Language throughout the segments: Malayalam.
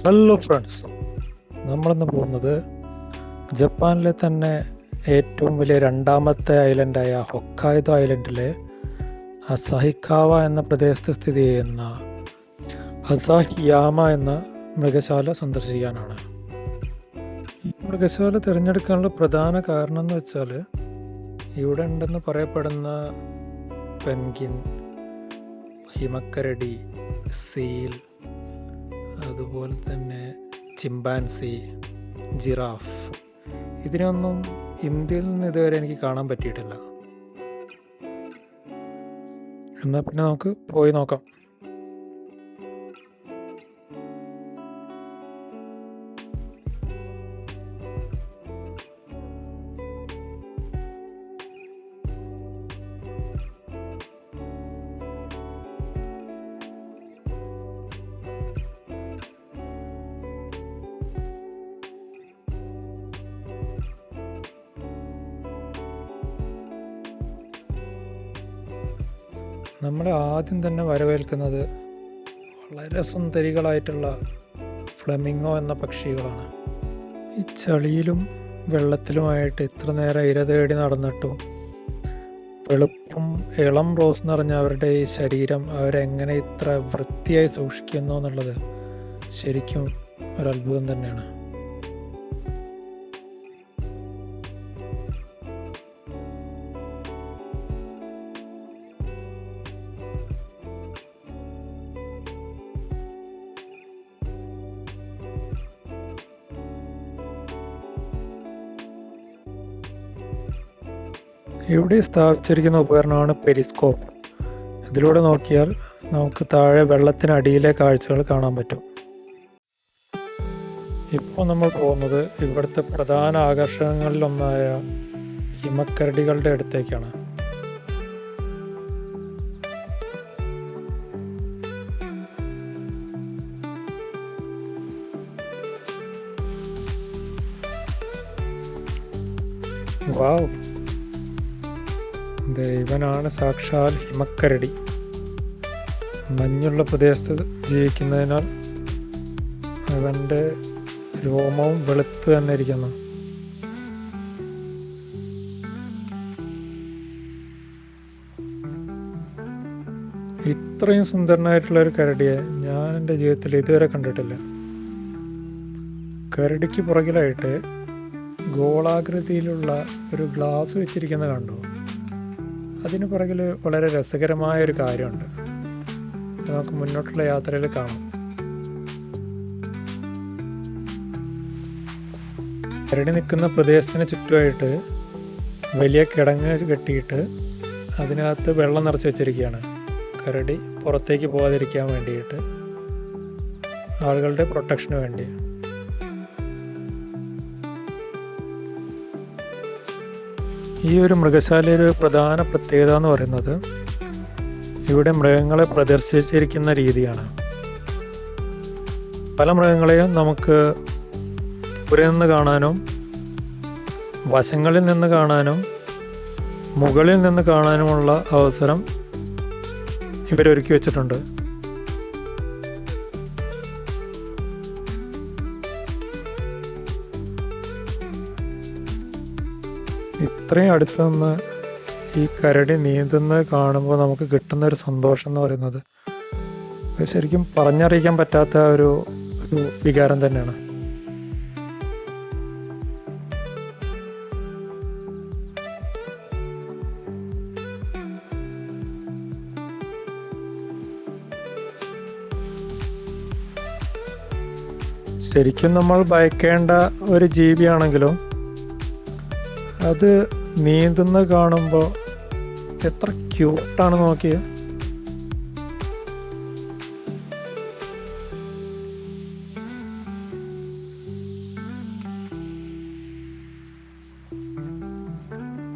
ഹലോ ഫ്രണ്ട്സ്, നമ്മളിന്ന് പോകുന്നത് ജപ്പാനിലെ തന്നെ ഏറ്റവും വലിയ രണ്ടാമത്തെ ഐലൻഡായ ഹൊക്കായ്ഡോ ഐലൻഡിലെ അസാഹിക്കാവ എന്ന പ്രദേശത്ത് സ്ഥിതി ചെയ്യുന്ന അസാഹിയാമ എന്ന മൃഗശാല സന്ദർശിക്കാനാണ്. ഈ മൃഗശാല തിരഞ്ഞെടുക്കാനുള്ള പ്രധാന കാരണം എന്ന് വെച്ചാൽ ഇവിടെ ഉണ്ടെന്ന് പറയപ്പെടുന്ന പെൻഗിൻ, ഹിമക്കരടി, സീൽ, അതുപോലെ തന്നെ ചിമ്പാൻസി, ജിറാഫ്, ഇതിനൊന്നും ഇന്ത്യയിൽ നിന്ന് ഇതുവരെ എനിക്ക് കാണാൻ പറ്റിയിട്ടില്ല. എന്നാൽ പിന്നെ നമുക്ക് പോയി നോക്കാം. നമ്മളെ ആദ്യം തന്നെ വരവേൽക്കുന്നത് വളരെ സുന്ദരികളായിട്ടുള്ള ഫ്ലെമിംഗോ എന്ന പക്ഷികളാണ്. ഈ ചളിയിലും വെള്ളത്തിലുമായിട്ട് ഇത്ര നേരം ഇര തേടി നടന്നിട്ടും വെളുപ്പും ഇളം റോസ് നിറഞ്ഞ അവരുടെ ഈ ശരീരം അവരെങ്ങനെ ഇത്ര വൃത്തിയായി സൂക്ഷിക്കുന്നു എന്നുള്ളത് ശരിക്കും ഒരത്ഭുതം തന്നെയാണ്. ഇവിടെ സ്ഥാപിച്ചിരിക്കുന്ന ഉപകരണമാണ് പെരിസ്കോപ്പ്. ഇതിലൂടെ നോക്കിയാൽ നമുക്ക് താഴെ വെള്ളത്തിനടിയിലെ കാഴ്ചകൾ കാണാൻ പറ്റും. ഇപ്പോൾ നമ്മൾ പോകുന്നത് ഇവിടുത്തെ പ്രധാന ആകർഷണങ്ങളിലൊന്നായ ഹിമക്കരടികളുടെ അടുത്തേക്കാണ്. വാവ്, ഇവനാണ് സാക്ഷാൽ ഹിമക്കരടി. മഞ്ഞുള്ള പ്രദേശത്ത് ജീവിക്കുന്നതിനാൽ അവൻ്റെ രോമവും വെളുത്ത് തന്നെ ഇരിക്കുന്നു. ഇത്രയും സുന്ദരനായിട്ടുള്ള ഒരു കരടിയെ ഞാൻ എൻ്റെ ജീവിതത്തിൽ ഇതുവരെ കണ്ടിട്ടില്ല. കരടിക്ക് പുറകിലായിട്ട് ഗോളാകൃതിയിലുള്ള ഒരു ഗ്ലാസ് വെച്ചിരിക്കുന്നത് കണ്ടു. അതിന് പുറകിൽ വളരെ രസകരമായ ഒരു കാര്യമുണ്ട്. അത് നമുക്ക് മുന്നോട്ടുള്ള യാത്രയിൽ കാണാം. കരടി നിൽക്കുന്ന പ്രദേശത്തിന് ചുറ്റുമായിട്ട് വലിയ കിടങ്ങ് കെട്ടിയിട്ട് അതിനകത്ത് വെള്ളം നിറച്ച് വെച്ചിരിക്കുകയാണ്. കരടി പുറത്തേക്ക് പോകാതിരിക്കാൻ വേണ്ടിയിട്ട്, ആളുകളുടെ പ്രൊട്ടക്ഷന് വേണ്ടി. ഈ ഒരു മൃഗശാലയുടെ ഒരു പ്രധാന പ്രത്യേകത എന്ന് പറയുന്നത് ഇവിടെ മൃഗങ്ങളെ പ്രദർശിച്ചിരിക്കുന്ന രീതിയാണ്. പല മൃഗങ്ങളെയും നമുക്ക് ദൂരെ നിന്ന് കാണാനും വശങ്ങളിൽ നിന്ന് കാണാനും മുകളിൽ നിന്ന് കാണാനുമുള്ള അവസരം ഇവരൊരുക്കി വെച്ചിട്ടുണ്ട്. ഇത്രയും അടുത്ത് നിന്ന് ഈ കരടി നീന്തുന്നത് കാണുമ്പോൾ നമുക്ക് കിട്ടുന്ന ഒരു സന്തോഷം എന്ന് പറയുന്നത് ശരിക്കും പറഞ്ഞറിയിക്കാൻ പറ്റാത്ത ഒരു വികാരം തന്നെയാണ്. ശരിക്കും നമ്മൾ ഭയക്കേണ്ട ഒരു ജീവിയാണെങ്കിലും അത് നീന്തുന്നത് കാണുമ്പോൾ എത്ര ക്യൂട്ടാണ് നോക്കിയ.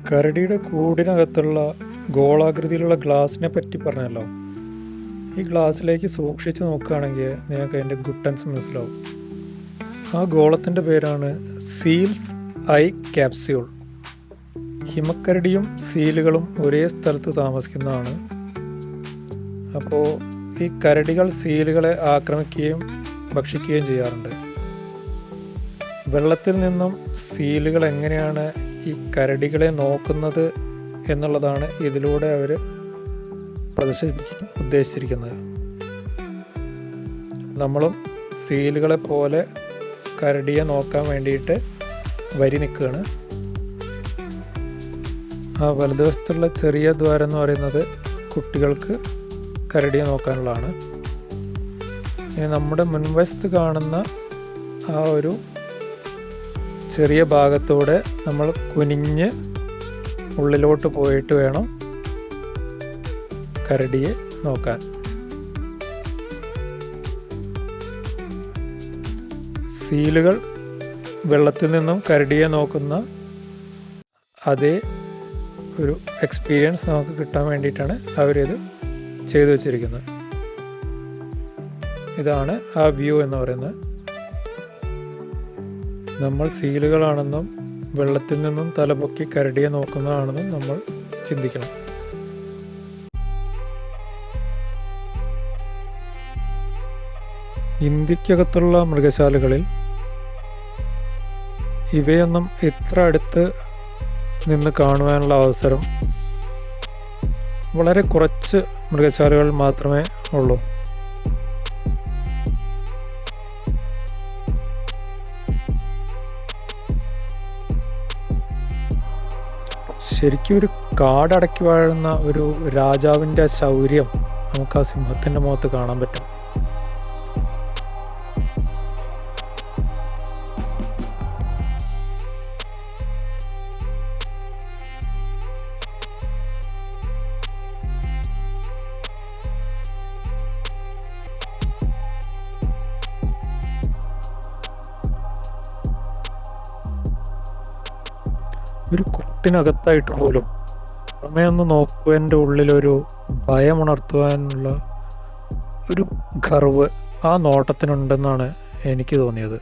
കരടിയുടെ കൂടിനകത്തുള്ള ഗോളാകൃതിയിലുള്ള ഗ്ലാസിനെ പറ്റി പറഞ്ഞല്ലോ. ഈ ഗ്ലാസ്സിലേക്ക് സൂക്ഷിച്ച് നോക്കുകയാണെങ്കിൽ നിങ്ങൾക്ക് അതിൻ്റെ ഗുട്ടൻസ് മനസ്സിലാവും. ആ ഗോളത്തിൻ്റെ പേരാണ് സീൽസ് ഐ ക്യാപ്സ്യൂൾ. ഹിമക്കരടിയും സീലുകളും ഒരേ സ്ഥലത്ത് താമസിക്കുന്നതാണ്. അപ്പോൾ ഈ കരടികൾ സീലുകളെ ആക്രമിക്കുകയും ഭക്ഷിക്കുകയും ചെയ്യാറുണ്ട്. വെള്ളത്തിൽ നിന്നും സീലുകൾ എങ്ങനെയാണ് ഈ കരടികളെ നോക്കുന്നത് എന്നുള്ളതാണ് ഇതിലൂടെ അവർ പ്രദർശിപ്പിക്കാൻ ഉദ്ദേശിച്ചിരിക്കുന്നത്. നമ്മളും സീലുകളെ പോലെ കരടിയെ നോക്കാൻ വേണ്ടിയിട്ട് വരി നിൽക്കുകയാണ്. ആ വലതുവശത്തുള്ള ചെറിയ ദ്വാരം എന്ന് പറയുന്നത് കുട്ടികൾക്ക് കരടിയെ നോക്കാനുള്ളതാണ്. ഇനി നമ്മുടെ മുൻവശത്ത് കാണുന്ന ആ ഒരു ചെറിയ ഭാഗത്തൂടെ നമ്മൾ കുനിഞ്ഞ് ഉള്ളിലോട്ട് പോയിട്ട് വേണം കരടിയെ നോക്കാൻ. സീലുകൾ വെള്ളത്തിൽ നിന്നും കരടിയെ നോക്കുന്ന അതേ ഒരു എക്സ്പീരിയൻസ് നമുക്ക് കിട്ടാൻ വേണ്ടിയിട്ടാണ് അവരിത് ചെയ്തു വച്ചിരിക്കുന്നത്. ഇതാണ് ആ വ്യൂ എന്ന് പറയുന്നത്. നമ്മൾ സീലുകളാണെന്നും വെള്ളത്തിൽ നിന്നും തലപൊക്കി കരടിയെ നോക്കുന്നതാണെന്നും നമ്മൾ ചിന്തിക്കണം. ഇന്ത്യക്കകത്തുള്ള മൃഗശാലകളിൽ ഇവയൊന്നും ഇത്ര അടുത്ത് നിന്ന് കാണുവാനുള്ള അവസരം വളരെ കുറച്ച് മൃഗശാലകൾ മാത്രമേ ഉള്ളൂ. ശരിക്കും ഒരു കാടടക്കി വാഴുന്ന ഒരു രാജാവിൻ്റെ ശൗര്യം നമുക്ക് ആ സിംഹത്തിൻ്റെ മുഖത്ത് കാണാൻ പറ്റും. ഒരു കൂട്ടിനകത്തായിട്ട് പോലും പുറമേ ഒന്ന് നോക്കുവാൻ്റെ ഉള്ളിലൊരു ഭയമുണർത്തുവാനുള്ള ഒരു ഗർവ് ആ നോട്ടത്തിനുണ്ടെന്നാണ് എനിക്ക് തോന്നിയത്.